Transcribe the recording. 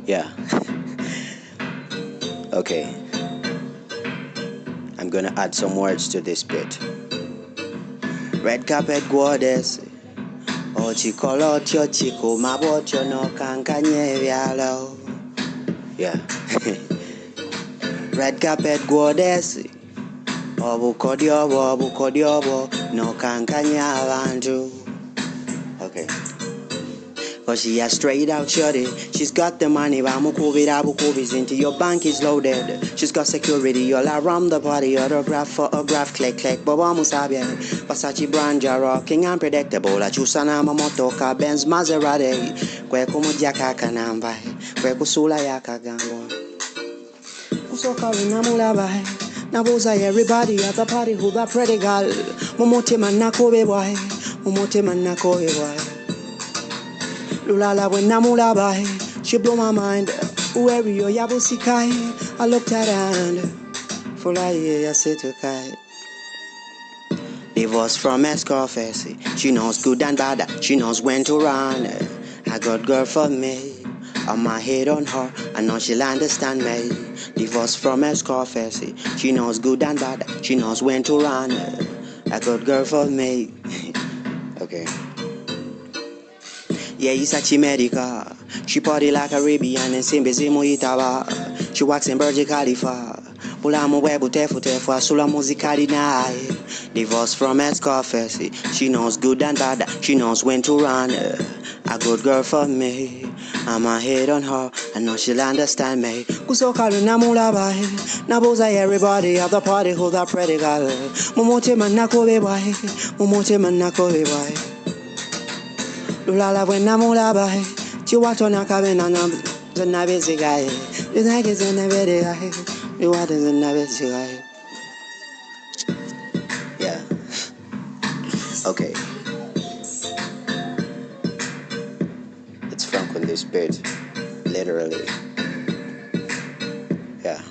Yeah. Okay. I'm gonna add some words to this bit. Red carpet goddess. Ochikolo chico mabocho no kankanye vialo. Yeah. Red carpet goddess. Obukodiobo no kankanya bantu. Okay. Cause she a straight out shorty. She's got the money, Bukubis into your bank is loaded. She's got security all around the party, autograph, photograph, click, but Musabe. Versace brand, rocking unpredictable. La Chusana Mamotoka, Benz Maserati. Kwe kumujaka kanamba, kwe kusula yaka gango. Usoka winamula bai. Nabuza everybody at the party who that pretty girl. Momote manakobe boy, momote manakobe boy. Lulala when namula bai, she blew my mind. Whoever you yabusikai, I looked at her and Fulaye I said to kai. Divorce from Scarface, she knows good and bad, she knows when to run. I got girl for me, on my head on her, I know she'll understand me. Divorce from Scarface, she knows good and bad, she knows when to run. I got girl for me. Okay. Yeah, it's a Chimerica. She party like Arabian and Simbizi Muitaba. She walks in Burj Khalifa. Pulamu webu tefu asula muzikali nae. Divorce from Scarface. She knows good and bad. She knows when to run. A good girl for me. I'm a head on her. I know she'll understand me. Kusoka namula bai. Nabuza everybody at the party who that pretty girl. Momote manakobe bai. Momote manakobe bai. Lulala when namula bai. Chiwatona kabena zanabezi guy. You think it's in a very guy. You want is in a very guy. Yeah. Okay. It's Frank on this bit. Literally. Yeah.